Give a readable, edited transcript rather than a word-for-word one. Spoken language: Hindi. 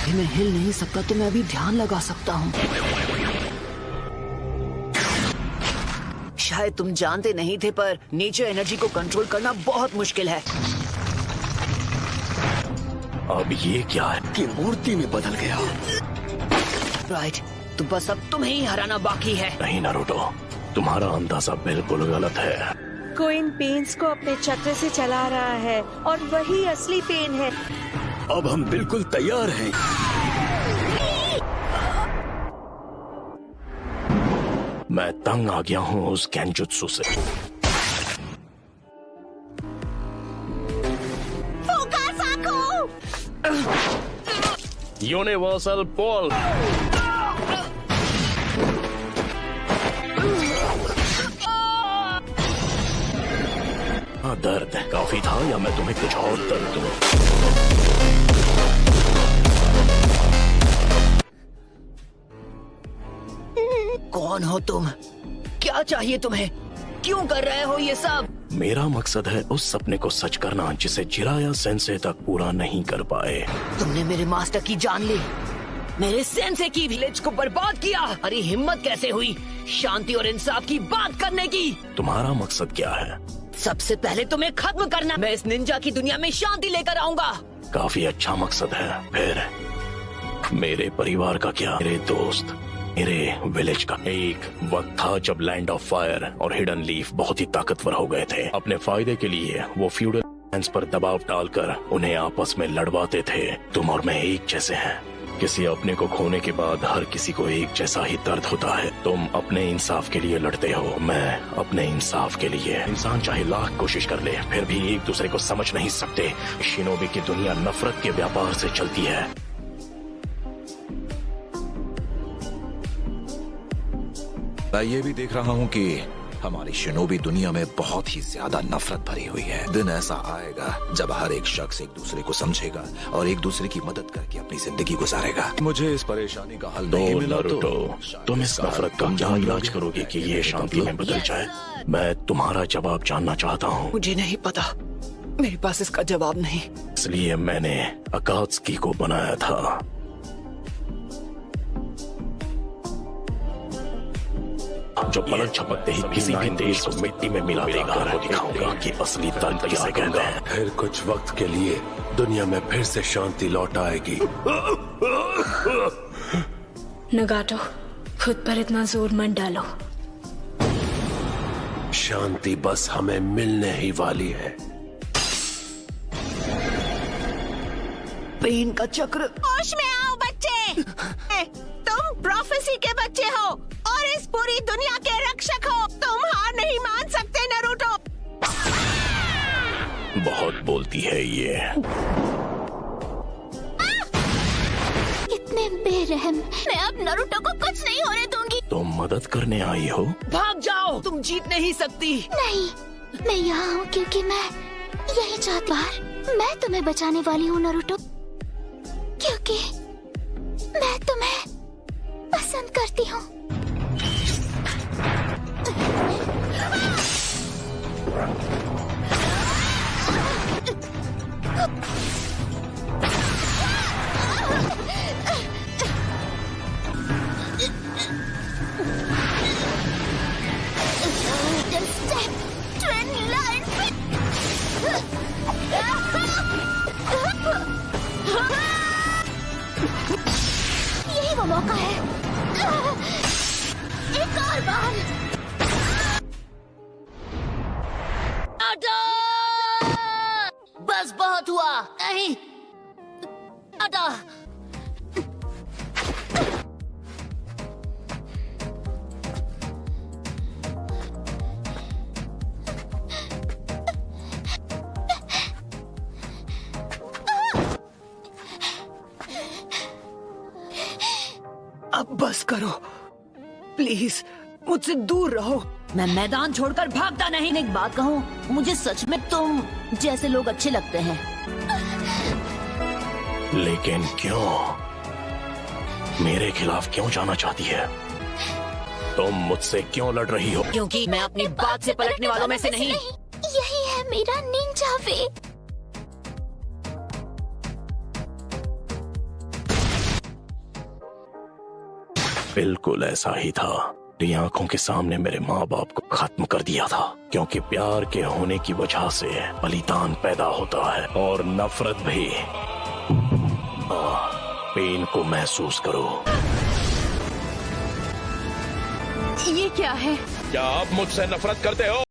मैं हिल नहीं सकता तो मैं अभी ध्यान लगा सकता हूँ। शायद तुम जानते नहीं थे पर नेचर एनर्जी को कंट्रोल करना बहुत मुश्किल है। अब ये क्या है कि मूर्ति में बदल गया। राइट, तो बस अब तुम्हें ही हराना बाकी है। नहीं नारुतो, तुम्हारा अंदाजा बिल्कुल गलत है। कोइन पेन्स को अपने चक्र से चला रहा है और वही असली पेन है। अब हम बिल्कुल तैयार हैं। मैं तंग आ गया हूँ उस गेंजुत्सु से। यूनिवर्सल पोल। दर्द काफी था या मैं तुम्हें कुछ और दर्द दूं? कौन हो तुम? क्या चाहिए तुम्हें? क्यों कर रहे हो ये सब? मेरा मकसद है उस सपने को सच करना जिसे जिराया सेंसे तक पूरा नहीं कर पाए। तुमने मेरे मास्टर की जान ली, मेरे सेंसे की विलेज को बर्बाद किया। अरे हिम्मत कैसे हुई शांति और इंसाफ की बात करने की? तुम्हारा मकसद क्या है? सबसे पहले तुम्हें खत्म करना। मैं इस निंजा की दुनिया में शांति लेकर आऊंगा। काफी अच्छा मकसद है। फिर मेरे परिवार का क्या? मेरे दोस्त, मेरे विलेज का? एक वक्त था जब लैंड ऑफ फायर और हिडन लीफ बहुत ही ताकतवर हो गए थे। अपने फायदे के लिए वो फ्यूडल लैंड्स पर दबाव डालकर उन्हें आपस में लड़वाते थे। तुम और मैं एक जैसे हैं। किसी अपने को खोने के बाद हर किसी को एक जैसा ही दर्द होता है। तुम अपने इंसाफ के लिए लड़ते हो, मैं अपने इंसाफ के लिए। इंसान चाहे लाख कोशिश कर ले फिर भी एक दूसरे को समझ नहीं सकते। शिनोबी की दुनिया नफरत के व्यापार से चलती है। मैं ये भी देख रहा हूँ कि हमारी शिनोबी दुनिया में बहुत ही ज्यादा नफरत भरी हुई है। दिन ऐसा आएगा जब हर एक शख्स एक दूसरे को समझेगा और एक दूसरे की मदद करके अपनी जिंदगी गुजारेगा। मुझे इस परेशानी का हल नहीं मिला तो तुम इस नफरत का क्या इलाज करोगे कि ये शांति में बदल जाए? मैं तुम्हारा जवाब जानना चाहता हूँ। मुझे नहीं पता, मेरे पास इसका जवाब नहीं। इसलिए मैंने अकात्सुकी को बनाया था। जो पलक झपकते ही किसी भी देश को मिट्टी में मिला देगा। दिखाऊंगा कि असली दर्द किसे कहते हैं। फिर कुछ वक्त के लिए दुनिया में फिर से शांति लौट आएगी। नगाटो, खुद पर इतना जोर मत डालो। शांति बस हमें मिलने ही वाली है। पेन का चक्र। होश में आओ बच्चे। तुम प्रोफेसी के बच्चे हो और इस पूरी दुनिया के रक्षक हो। तुम हार नहीं मान सकते नारुतो। बहुत बोलती है ये। इतने बेरहम। मैं अब नारुतो को कुछ नहीं होने दूंगी। तुम मदद करने आई हो? भाग जाओ, तुम जीत नहीं सकती। नहीं, मैं यहाँ हूँ क्योंकि मैं यही चाहती हूँ। मैं तुम्हें बचाने वाली हूँ नारुतो, क्योंकि मैं तुम्हें पसंद करती हूँ। यही वो मौका है। एक और बार। बस बहुत हुआ। नहीं अदा। अब बस करो प्लीज, मुझसे दूर रहो। मैं मैदान छोड़कर भागता नहीं। एक बात कहूँ, मुझे सच में तुम जैसे लोग अच्छे लगते हैं। लेकिन क्यों? मेरे खिलाफ क्यों जाना चाहती है? तुम मुझसे क्यों लड़ रही हो? क्योंकि मैं अपनी बात से पलटने वालों में से नहीं। यही है मेरा निंजा वे। बिल्कुल ऐसा ही था। मेरी आंखों के सामने मेरे माँ बाप को खत्म कर दिया था, क्योंकि प्यार के होने की वजह से बलिदान पैदा होता है और नफरत भी। पेन को महसूस करो। ये क्या है? क्या आप मुझसे नफरत करते हो?